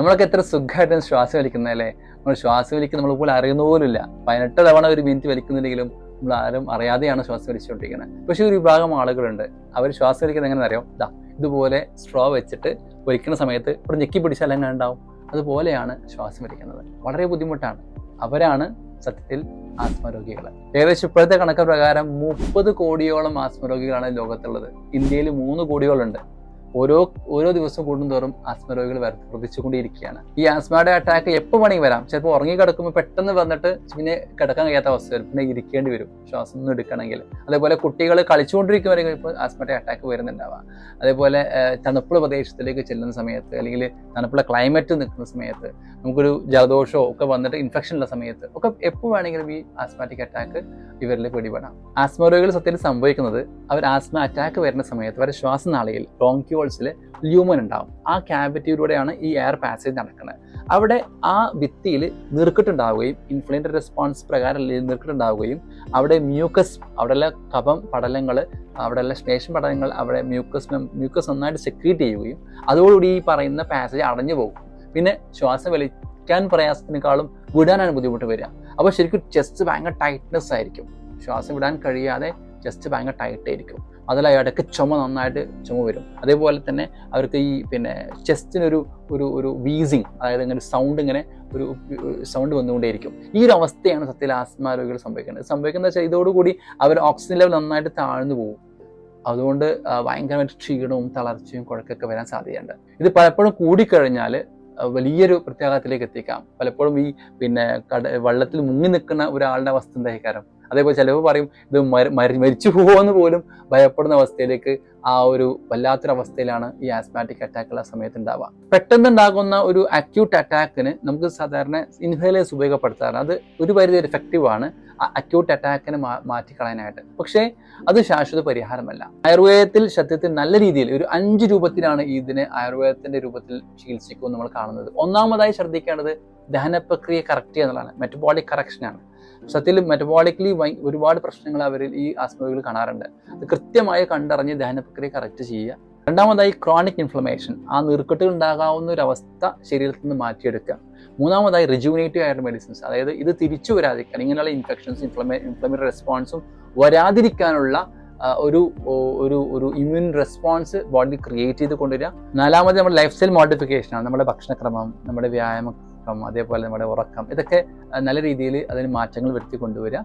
നമ്മളൊക്കെ എത്ര സുഖമായിട്ടും ശ്വാസം വലിക്കുന്നതല്ലേ. നമ്മൾ ശ്വാസം വലിക്കുന്നത് നമ്മൾ പോലും അറിയുന്ന പോലുമില്ല. 18 തവണ ഒരു മിനിറ്റ് വലിക്കുന്നില്ലെങ്കിലും നമ്മൾ ആരും അറിയാതെയാണ് ശ്വാസം വലിച്ചുകൊണ്ടിരിക്കുന്നത്. പക്ഷേ ഒരു വിഭാഗം ആളുകളുണ്ട്, അവർ ശ്വാസം വലിക്കുന്നത് എങ്ങനെ അറിയാം? ഇതുപോലെ സ്ട്രോ വെച്ചിട്ട് വലിക്കുന്ന സമയത്ത് ഇവിടെ ഞെക്കി പിടിച്ചാൽ എങ്ങനെ ഉണ്ടാവും? അതുപോലെയാണ് ശ്വാസം വലിക്കുന്നത്. വളരെ ബുദ്ധിമുട്ടാണ്. അവരാണ് സത്യത്തിൽ ആസ്മരോഗികൾ. ഏകദേശം ഇപ്പോഴത്തെ കണക്ക് പ്രകാരം 30 കോടിയോളം ആസ്മരോഗികളാണ് ലോകത്തുള്ളത്. ഇന്ത്യയിൽ 3 കോടിയോളുണ്ട്. ഓരോ ദിവസം കൂടുന്തോറും ആസ്മരോഗികൾ വർദ്ധിച്ചുകൊണ്ടിരിക്കുകയാണ്. ഈ ആസ്മയുടെ അറ്റാക്ക് എപ്പോൾ വേണമെങ്കിൽ വരാം. ചിലപ്പോൾ ഉറങ്ങി കിടക്കുമ്പോൾ പെട്ടെന്ന് വന്നിട്ട് പിന്നെ കിടക്കാൻ കഴിയാത്ത അവസ്ഥ വരും, പിന്നെ ഇരിക്കേണ്ടി വരും ശ്വാസം ഒന്നും എടുക്കണമെങ്കിൽ. അതേപോലെ കുട്ടികൾ കളിച്ചുകൊണ്ടിരിക്കുമ്പോൾ ഇപ്പോൾ ആസ്മയുടെ അറ്റാക്ക് വരുന്നുണ്ടാവാം. അതേപോലെ തണുപ്പുള്ള പ്രദേശത്തിലേക്ക് ചെല്ലുന്ന സമയത്ത്, അല്ലെങ്കിൽ തണുപ്പുള്ള ക്ലൈമറ്റ് നിൽക്കുന്ന സമയത്ത്, നമുക്കൊരു ജലദോഷമോ ഒക്കെ വന്നിട്ട് ഇൻഫെക്ഷൻ ഉള്ള സമയത്ത് ഒക്കെ എപ്പോൾ വേണമെങ്കിലും ഈ ആസ്മാറ്റിക് അറ്റാക്ക് ഇവരിൽ പിടിപെടാം. ആസ്മരോഗികൾ സത്യത്തിൽ സംഭവിക്കുന്നത്, അവർ ആസ്മ അറ്റാക്ക് വരുന്ന സമയത്ത് അവരുടെ ശ്വാസനാളിയിൽ ബ്രോങ്കിയോൾസിൽ ല്യൂമൻ ഉണ്ടാവും. ആ ക്യാവിറ്റിയിലൂടെയാണ് ഈ എയർ പാസേജ് നടക്കുന്നത്. അവിടെ ആ ഭിത്തിയിൽ നീർക്കെട്ടുണ്ടാവുകയും ഇൻഫ്ലമേറ്ററി റെസ്പോൺസ് പ്രകാരം നീർക്കെട്ടുണ്ടാവുകയും അവിടെ മ്യൂക്കസ്, അവിടെയുള്ള കഫം പടലങ്ങൾ, അവിടെയുള്ള ശ്ലേഷ്മ പടലങ്ങൾ, അവിടെ മ്യൂക്കസ് നന്നായിട്ട് സെക്രീറ്റ് ചെയ്യുകയും അതോടുകൂടി ഈ പറയുന്ന പാസേജ് അടഞ്ഞു പോകും. പിന്നെ ശ്വാസം വലിക്കാൻ പ്രയാസത്തിനേക്കാളും വിടാനാണ് ബുദ്ധിമുട്ട് വരിക. അപ്പോൾ ശരിക്കും ചെസ്റ്റ് ഭയങ്കര ടൈറ്റ്നെസ് ആയിരിക്കും. ശ്വാസം വിടാൻ കഴിയാതെ ചെസ്റ്റ് ഭയങ്കര ടൈറ്റ് ആയിരിക്കും. അതിൽ ഇടയ്ക്ക് നന്നായിട്ട് ചുമ വരും. അതേപോലെ തന്നെ അവർക്ക് ഈ ചെസ്റ്റിനൊരു ഒരു വീസിങ്, അതായത് ഇങ്ങനെ ഒരു സൗണ്ട് വന്നുകൊണ്ടേയിരിക്കും. ഈ ഒരു അവസ്ഥയാണ് സത്യത്തിൽ ആസ്മരോഗികൾ സംഭവിക്കുന്നത് വെച്ചാൽ ഇതോടുകൂടി അവർ ഓക്സിജൻ ലെവൽ നന്നായിട്ട് താഴ്ന്നു പോകും. അതുകൊണ്ട് ഭയങ്കരമായിട്ട് ക്ഷീണവും തളർച്ചയും കുഴക്കൊക്കെ വരാൻ സാധ്യതയുണ്ട്. ഇത് പലപ്പോഴും കൂടിക്കഴിഞ്ഞാൽ വലിയൊരു പ്രത്യാഘാതത്തിലേക്ക് എത്തിക്കാം. പലപ്പോഴും ഈ വെള്ളത്തിൽ മുങ്ങി നിൽക്കുന്ന ഒരാളുടെ അവസ്ഥ എന്തായിരിക്കും? അതേപോലെ ചിലവ് പറയും ഇത് മരിച്ചു പോകുമെന്ന് പോലും ഭയപ്പെടുന്ന അവസ്ഥയിലേക്ക്, ആ ഒരു വല്ലാത്തൊരവസ്ഥയിലാണ് ഈ ആസ്മാറ്റിക് അറ്റാക്കുള്ള സമയത്ത് ഉണ്ടാവുക. പെട്ടെന്നുണ്ടാകുന്ന ഒരു അക്യൂട്ട് അറ്റാക്കിന് നമുക്ക് സാധാരണ ഇൻഹേലേഴ്സ് ഉപയോഗപ്പെടുത്താറുണ്ട്. അത് ഒരു പരിധി എഫക്റ്റീവാണ് അക്യൂട്ട് അറ്റാക്കിനെ മാറ്റിക്കളയാനായിട്ട്. പക്ഷേ അത് ശാശ്വത പരിഹാരമല്ല. ആയുർവേദത്തിൽ സത്യത്തിൽ നല്ല രീതിയിൽ ഒരു 5 രൂപത്തിലാണ് ഇതിനെ ആയുർവേദത്തിന്റെ രൂപത്തിൽ ചികിത്സിക്കും നമ്മൾ കാണുന്നത്. ഒന്നാമതായി ശ്രദ്ധിക്കേണ്ടത് ദഹന പ്രക്രിയ കറക്റ്റ് ചെയ്യുക എന്നുള്ളതാണ്. മെറ്റബോളിക് കറക്ഷനാണ്. സത്യത്തിൽ മെറ്റബോളിക്കലി ഒരുപാട് പ്രശ്നങ്ങൾ അവരിൽ ഈ ആസ്മരോഗികൾ കാണാറുണ്ട്. അത് കൃത്യമായി കണ്ടറിഞ്ഞ് ദഹന പ്രക്രിയ കറക്റ്റ് ചെയ്യുക. രണ്ടാമതായി ക്രോണിക് ഇൻഫ്ലമേഷൻ, ആ നീർക്കെട്ടുകൾ ഉണ്ടാകാവുന്ന ഒരു അവസ്ഥ ശരീരത്തിൽ നിന്ന് മാറ്റിയെടുക്കുക. മൂന്നാമതായി റിജുവിനേറ്റീവ് ആയിട്ടുള്ള മെഡിസിൻസ്, അതായത് ഇത് തിരിച്ചു വരാതിരിക്കാൻ, ഇങ്ങനെയുള്ള ഇൻഫെക്ഷൻസ് ഇൻഫ്ലമേറ്ററി റെസ്പോൺസും വരാതിരിക്കാനുള്ള ഒരു ഇമ്മ്യൂൺ റെസ്പോൺസ് ബോഡി ക്രിയേറ്റ് ചെയ്ത് കൊണ്ടുവരിക. നാലാമത് നമ്മുടെ ലൈഫ് സ്റ്റൈൽ മോഡിഫിക്കേഷനാണ്. നമ്മുടെ ഭക്ഷണക്രമം, നമ്മുടെ വ്യായാമം, അതേപോലെ നമ്മുടെ ഉറക്കം, ഇതൊക്കെ നല്ല രീതിയിൽ അതിന് മാറ്റങ്ങൾ വരുത്തി കൊണ്ടുവരിക.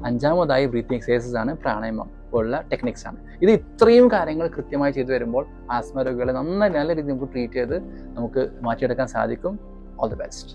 അഞ്ചാമതായി ബ്രീത്തിങ് എക്സസൈസസ് ആണ്, പ്രാണായാമം പോലുള്ള ടെക്നിക്സ് ആണ്. ഇത് ഇത്രയും കാര്യങ്ങൾ കൃത്യമായി ചെയ്തു വരുമ്പോൾ ആസ്മ രോഗികളെ നല്ല രീതിയിൽ നമുക്ക് ട്രീറ്റ് ചെയ്ത് നമുക്ക് മാറ്റിയെടുക്കാൻ സാധിക്കും. All the best.